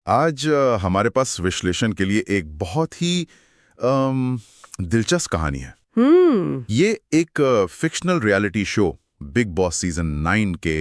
आज हमारे पास विश्लेषण के लिए एक बहुत ही दिलचस्प कहानी है। ये एक fictional reality show big boss season 9 के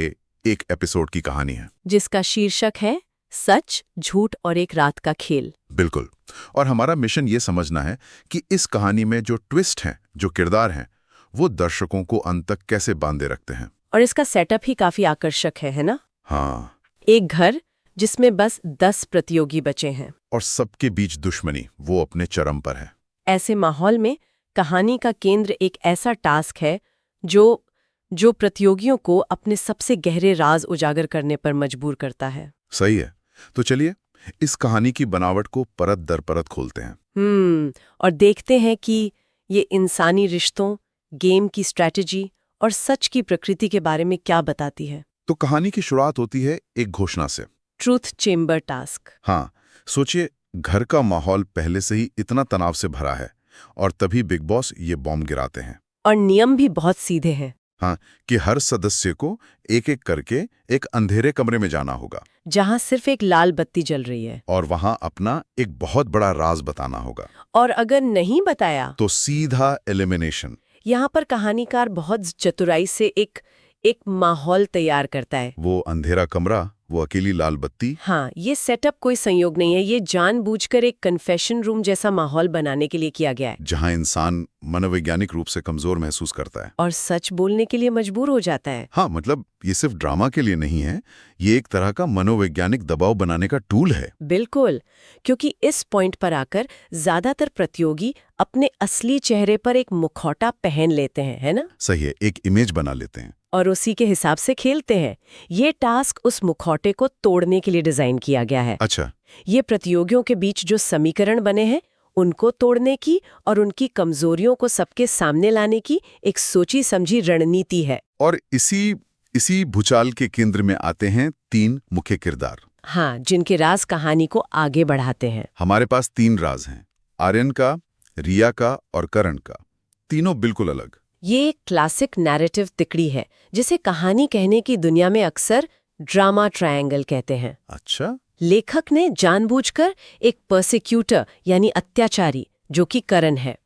एक एपिसोड की कहानी है, जिसका शीर्षक है सच, झूठ और एक रात का खेल। बिल्कुल। और हमारा मिशन ये समझना है कि इस कहानी में जो ट्विस्ट हैं, जो किरदार हैं, वो दर्शकों को अंत तक कैसे बांधे रखते हैं। और इसका सेटअप ही काफी आकर्षक है ना? हाँ। एक घर जिसमें बस 10 प्रतियोगी बचे हैं और सबके बीच दुश्मनी वो अपने चरम पर है। ऐसे माहौल में कहानी का केंद्र एक ऐसा टास्क है जो प्रतियोगियों को अपने सबसे गहरे राज उजागर करने पर मजबूर करता है। सही है। तो चलिए इस कहानी की बनावट को परत दर परत खोलते हैं। और देखते हैं कि ये इंसानी रिश्तों, गेम की स्ट्रैटेजी और सच की प्रकृति के बारे में क्या बताती है। तो कहानी की शुरुआत होती है एक घोषणा से, ट्रूथ चेम्बर टास्क। हाँ, सोचिए घर का माहौल पहले से ही इतना तनाव से भरा है और तभी बिग बॉस ये बॉम्ब गिराते हैं। और नियम भी बहुत सीधे हैं। हाँ, कि हर सदस्य को एक एक करके एक अंधेरे कमरे में जाना होगा, जहां सिर्फ एक लाल बत्ती जल रही है, और वहां अपना एक बहुत बड़ा राज बताना होगा। और अगर नहीं बताया तो सीधा एलिमिनेशन। यहाँ पर कहानीकार बहुत चतुराई से एक माहौल तैयार करता है। वो अंधेरा कमरा, वो अकेली लाल बत्ती। हाँ, ये सेटअप कोई संयोग नहीं है, ये जानबूझकर एक कन्फेशन रूम जैसा माहौल बनाने के लिए किया गया है, जहां इंसान मनोवैज्ञानिक रूप से कमजोर महसूस करता है और सच बोलने के लिए मजबूर हो जाता है। हाँ, मतलब ये सिर्फ ड्रामा के लिए नहीं है, ये एक तरह का मनोवैज्ञानिक दबाव बनाने का टूल है। बिल्कुल, क्योंकि इस पॉइंट पर आकर ज्यादातर प्रतियोगी अपने असली चेहरे पर एक मुखौटा पहन लेते हैं, है ना? सही है, एक इमेज बना लेते हैं और उसी के हिसाब से खेलते हैं। ये टास्क उस मुखौटे को तोड़ने के लिए डिजाइन किया गया है। अच्छा। ये प्रतियोगियों के बीच जो समीकरण बने हैं उनको तोड़ने की और उनकी कमजोरियों को सबके सामने लाने की एक सोची समझी रणनीति है। और इसी भूचाल के केंद्र में आते हैं 3 मुख्य किरदार। हाँ, जिनके राज कहानी को आगे बढ़ाते हैं। हमारे पास 3 राज हैं, आर्यन का, रिया का और करण का। तीनों बिल्कुल अलग। ये एक क्लासिक नैरेटिव तिकड़ी है, जिसे कहानी कहने की दुनिया में अक्सर ड्रामा ट्रायंगल कहते हैं। अच्छा। लेखक ने जानबूझकर एक पर्सिक्यूटर यानी अत्याचारी, जो कि करण है,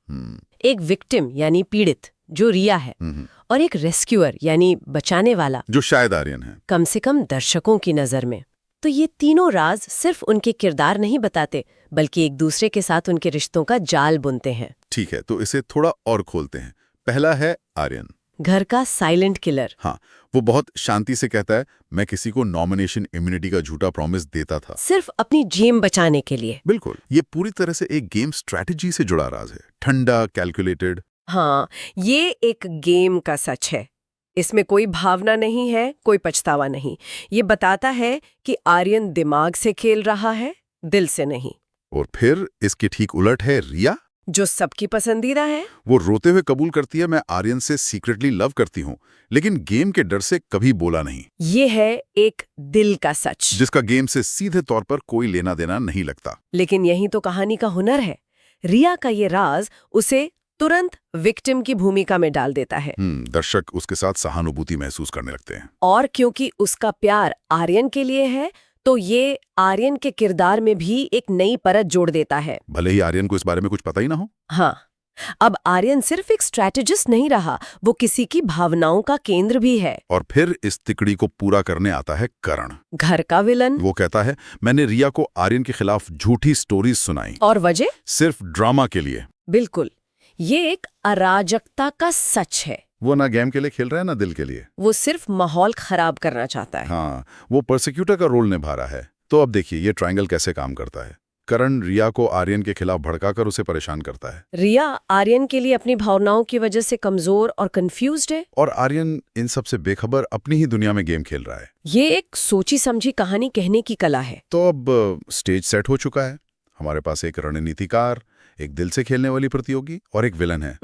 एक विक्टिम यानी पीड़ित, जो रिया है, और एक रेस्क्यूअर यानी बचाने वाला, जो शायद आर्यन है, कम से कम दर्शकों की नजर में। तो ये तीनों राज सिर्फ उनके किरदार नहीं बताते, बल्कि एक दूसरे के साथ उनके रिश्तों का जाल बुनते हैं। ठीक है, तो इसे थोड़ा और खोलते हैं। पहला है आर्यन, घर का साइलेंट किलर। हाँ, वो बहुत शांति से कहता है, मैं किसी को नॉमिनेशन इम्यूनिटी का झूठा प्रॉमिस देता था, सिर्फ अपनी जेम बचाने के लिए। बिल्कुल, ये पूरी तरह से एक गेम स्ट्रैटेजी से जुड़ा राज है, ठंडा, कैलकुलेटेड। हाँ, ये एक गेम का सच है। इसमें कोई भावना नहीं है, कोई पछतावा नहीं। ये बताता है कि आर्यन दिमाग से खेल रहा है, दिल से नहीं। और फिर इसके ठीक उलट है रिया, जो सबकी पसंदीदा है। वो रोते हुए कबूल करती है, मैं आर्यन से सीक्रेटली लव करती हूँ, लेकिन गेम के डर से कभी बोला नहीं। ये है एक दिल का सच, जिसका गेम से सीधे तौर पर कोई लेना देना नहीं लगता। लेकिन यही तो कहानी का हुनर है। रिया का ये राज उसे तुरंत विक्टिम की भूमिका में डाल देता है। दर्शक उसके साथ सहानुभूति महसूस करने लगते हैं। और क्योंकि उसका प्यार आर्यन के लिए है, तो ये आर्यन के किरदार में भी एक नई परत जोड़ देता है। भले ही आर्यन को इस बारे में कुछ पता ही ना हो। हाँ, अब आर्यन सिर्फ एक स्ट्रैटेजिस्ट नहीं रहा, वो किसी की भावनाओं का केंद्र भी है। और फिर इस तिकड़ी को पूरा करने आता है करण, घर का विलन। वो कहता है, मैंने रिया को आर्यन के खिलाफ झूठी स्टोरीज सुनाई, और वजह सिर्फ ड्रामा के लिए। बिल्कुल, ये एक अराजकता का सच है। वो ना गेम के लिए खेल रहा है, ना दिल के लिए। वो सिर्फ माहौल खराब करना चाहता है। हाँ, वो प्रोसिक्यूटर का रोल निभा रहा है। तो अब देखिए ये ट्रायंगल कैसे काम करता है। करण रिया को आर्यन के खिलाफ भड़काकर उसे परेशान करता है। रिया आर्यन के लिए अपनी भावनाओं की वजह से कमजोर और कंफ्यूज्ड है, और आर्यन इन सब से बेखबर अपनी ही दुनिया में गेम खेल रहा है। ये एक सोची समझी कहानी कहने की कला है। तो अब स्टेज सेट हो चुका है। हमारे पास एक रणनीतिकार, एक दिल से खेलने वाली प्रतियोगी और एक विलन है।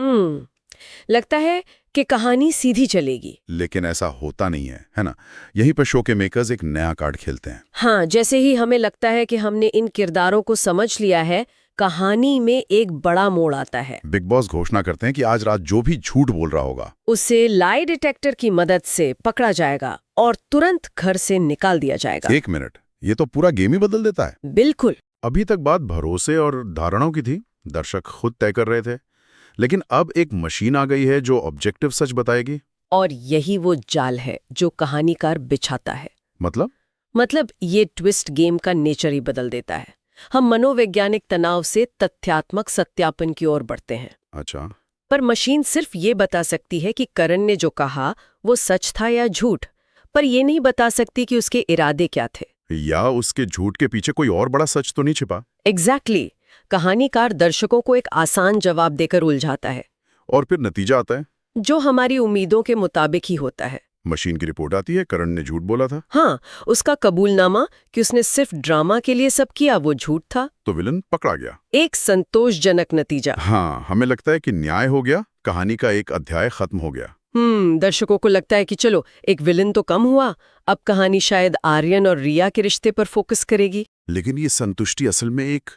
लगता है कि कहानी सीधी चलेगी, लेकिन ऐसा होता नहीं है, है ना? यहीं पर शो के मेकर्स एक नया कार्ड खेलते हैं। हाँ, जैसे ही हमें लगता है कि हमने इन किरदारों को समझ लिया है, कहानी में एक बड़ा मोड़ आता है। बिग बॉस घोषणा करते हैं कि आज रात जो भी झूठ बोल रहा होगा, उसे लाई डिटेक्टर की मदद से पकड़ा जाएगा और तुरंत घर से निकाल दिया जाएगा। 1 मिनट, ये तो पूरा गेम ही बदल देता है। बिल्कुल। अभी तक बात भरोसे और धारणाओं की थी, दर्शक खुद तय कर रहे थे। लेकिन अब एक मशीन आ गई है जो ऑब्जेक्टिव सच बताएगी। और यही वो जाल है जो कहानीकार बिछाता है। मतलब ये ट्विस्ट गेम का नेचर ही बदल देता है। हम मनोवैज्ञानिक तनाव से तथ्यात्मक सत्यापन की ओर बढ़ते हैं। अच्छा। पर मशीन सिर्फ ये बता सकती है कि करण ने जो कहा वो सच था या झूठ, पर ये नहीं बता सकती कि उसके इरादे क्या थे। या उसके झूठ के पीछे कोई और बड़ा सच तो नहीं छिपा। एग्जैक्टली। कहानीकार दर्शकों को एक आसान जवाब देकर उलझाता है, और फिर नतीजा आता है जो हमारी उम्मीदों के मुताबिक ही होता है। मशीन की रिपोर्ट आती है करण ने झूठ बोला था। हाँ, उसका कबूलनामा कि उसने सिर्फ ड्रामा के लिए सब किया वो झूठ था। तो विलन पकड़ा गया। एक संतोषजनक नतीजा। हाँ, हमें लगता है कि न्याय हो गया, कहानी का एक अध्याय खत्म हो गया। दर्शकों को लगता है कि चलो एक विलन तो कम हुआ, अब कहानी शायद आर्यन और रिया के रिश्ते पर फोकस करेगी। लेकिन ये संतुष्टि असल में एक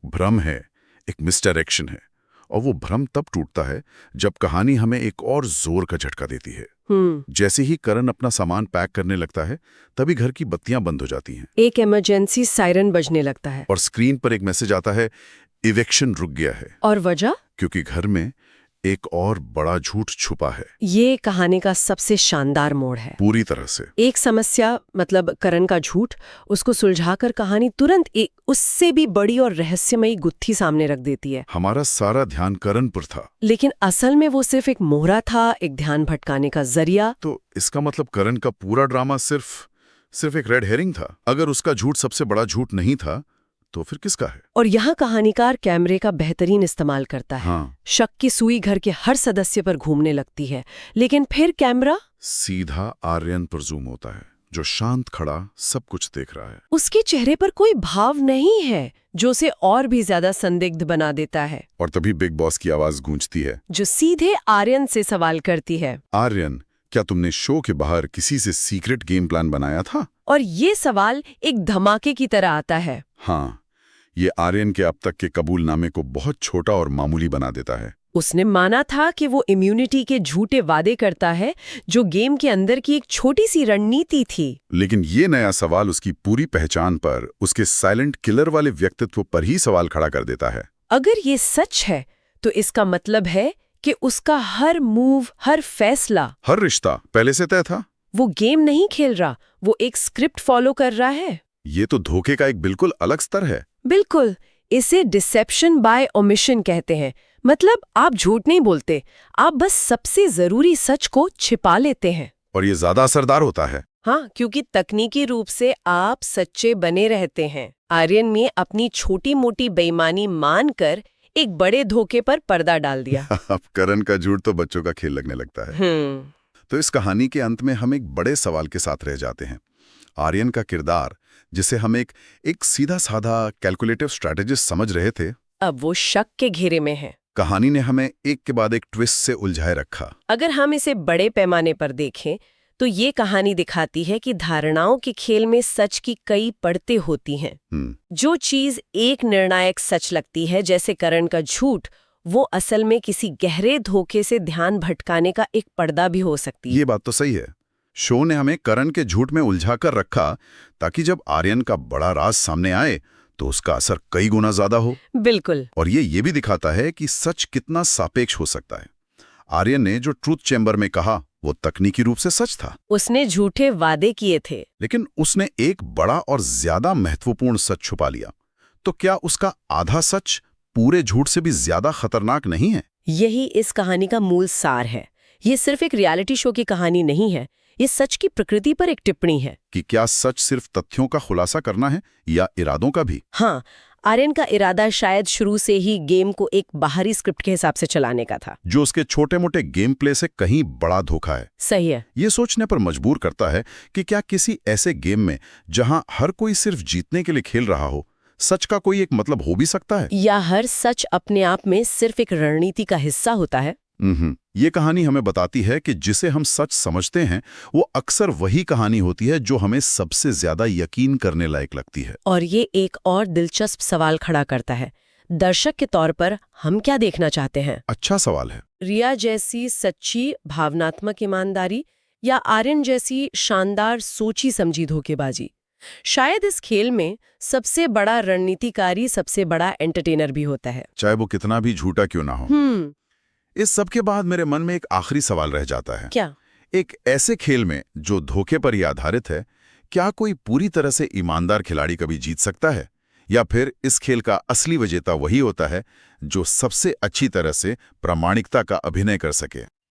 भ्रम है, एक मिसडायरेक्शन है। और वो भ्रम तब टूटता है जब कहानी हमें एक और जोर का झटका देती है। जैसे ही करण अपना सामान पैक करने लगता है, तभी घर की बत्तियां बंद हो जाती हैं। एक इमरजेंसी सायरन बजने लगता है। और स्क्रीन पर एक मैसेज आता है, इवेक्शन रुक गया है। और वजह? क्योंकि घर में एक और बड़ा झूठ छुपा है। ये कहानी का सबसे शानदार मोड़ है। पूरी तरह से। एक समस्या मतलब करण का झूठ, उसको सुलझाकर कहानी तुरंत एक उससे भी बड़ी और रहस्यमयी गुत्थी सामने रख देती है। हमारा सारा ध्यान करण पर था, लेकिन असल में वो सिर्फ एक मोहरा था, एक ध्यान भटकाने का जरिया। तो इसका मतलब करण का पूरा ड्रामा सिर्फ एक रेड हेरिंग था। अगर उसका झूठ सबसे बड़ा झूठ नहीं था तो फिर किसका है? और यहाँ कहानीकार कैमरे का बेहतरीन इस्तेमाल करता है। हाँ। शक की सुई घर के हर सदस्य पर घूमने लगती है, लेकिन फिर कैमरा सीधा आर्यन पर जूम होता है, जो शांत खड़ा सब कुछ देख रहा है। उसके चेहरे पर कोई भाव नहीं है, जो उसे और भी ज्यादा संदिग्ध बना देता है। और तभी बिग बॉस की आवाज गूंजती है, जो सीधे आर्यन से सवाल करती है, आर्यन, क्या तुमने शो के बाहर किसी से सीक्रेट गेम प्लान बनाया था? और ये सवाल एक धमाके की तरह आता है। हाँ, ये आर्यन के अब तक के कबूलनामे को बहुत छोटा और मामूली बना देता है। उसने माना था कि वो इम्यूनिटी के झूठे वादे करता है, जो गेम के अंदर की एक छोटी सी रणनीति थी। लेकिन ये नया सवाल उसकी पूरी पहचान पर, उसके साइलेंट किलर वाले व्यक्तित्व पर ही सवाल खड़ा कर देता है। अगर ये सच है तो इसका मतलब है कि उसका हर मूव, हर फैसला, हर रिश्ता पहले से तय था। वो गेम नहीं खेल रहा, वो एक स्क्रिप्ट फॉलो कर रहा है। ये तो धोखे का एक बिल्कुल अलग स्तर है। बिल्कुल। इसे डिसेप्शन बाय ओमिशन कहते हैं। मतलब आप झूठ नहीं बोलते, आप बस सबसे जरूरी सच को छिपा लेते हैं। और ये ज्यादा असरदार होता है। हाँ, क्योंकि तकनीकी रूप से आप सच्चे बने रहते हैं। आर्यन में अपनी छोटी मोटी बेईमानी मानकर एक बड़े धोखे पर पर्दा डाल दिया। अब करण का झूठ तो बच्चों का खेल लगने लगता है। तो इस कहानी के अंत में हम एक बड़े सवाल के साथ रह जाते हैं। आर्यन का किरदार, जिसे हम एक सीधा साधा कैलकुलेटिव स्ट्रैटेजिस्ट समझ रहे थे, अब वो शक के घेरे में है। कहानी ने हमें एक के बाद एक ट्विस्ट से उलझाए रखा। अगर हम इसे बड़े पैमाने पर देखें तो ये कहानी दिखाती है कि धारणाओं के खेल में सच की कई परतें होती हैं। जो चीज एक निर्णायक सच लगती है, जैसे करण का झूठ, वो असल में किसी गहरे धोखे से ध्यान भटकाने का एक पर्दा भी हो सकती है। ये बात तो सही है। शो ने हमें करण के झूठ में उलझा कर रखा, ताकि जब आर्यन का बड़ा राज सामने आए तो उसका असर कई गुना ज्यादा हो। बिल्कुल। और ये भी दिखाता है कि सच कितना सापेक्ष हो सकता है। आर्यन ने जो ट्रूथ चैम्बर में कहा वो तकनीकी रूप से सच था। उसने झूठे वादे किए थे, लेकिन उसने एक बड़ा और ज्यादा महत्वपूर्ण सच छुपा लिया। तो क्या उसका आधा सच पूरे झूठ से भी ज्यादा खतरनाक नहीं है? यही इस कहानी का मूल सार है। ये सिर्फ एक रियलिटी शो की कहानी नहीं है, ये सच की प्रकृति पर एक टिप्पणी है कि क्या सच सिर्फ तथ्यों का खुलासा करना है या इरादों का भी? हाँ, आर्यन का इरादा शायद शुरू से ही गेम को एक बाहरी स्क्रिप्ट के हिसाब से चलाने का था, जो उसके छोटे मोटे गेम प्ले से कहीं बड़ा धोखा है। सही है। ये सोचने पर मजबूर करता है कि क्या किसी ऐसे गेम में जहां हर कोई सिर्फ जीतने के लिए खेल रहा हो, सच का कोई एक मतलब हो भी सकता है? या हर सच अपने आप में सिर्फ एक रणनीति का हिस्सा होता है? ये कहानी हमें बताती है कि जिसे हम सच समझते हैं वो अक्सर वही कहानी होती है जो हमें सबसे ज्यादा यकीन करने लायक लगती है। और ये एक और दिलचस्प सवाल खड़ा करता है, दर्शक के तौर पर हम क्या देखना चाहते हैं? अच्छा सवाल है। रिया जैसी सच्ची भावनात्मक ईमानदारी या आर्यन जैसी शानदार सोची समझी धोखेबाजी? शायद इस खेल में सबसे बड़ा रणनीतिकारी सबसे बड़ा एंटरटेनर भी होता है, चाहे वो कितना भी झूठा क्यों ना हो। इस सब के बाद मेरे मन में एक आखिरी सवाल रह जाता है। क्या? एक ऐसे खेल में जो धोखे पर ही आधारित है, क्या कोई पूरी तरह से ईमानदार खिलाड़ी कभी जीत सकता है? या फिर इस खेल का असली विजेता वही होता है जो सबसे अच्छी तरह से प्रामाणिकता का अभिनय कर सके?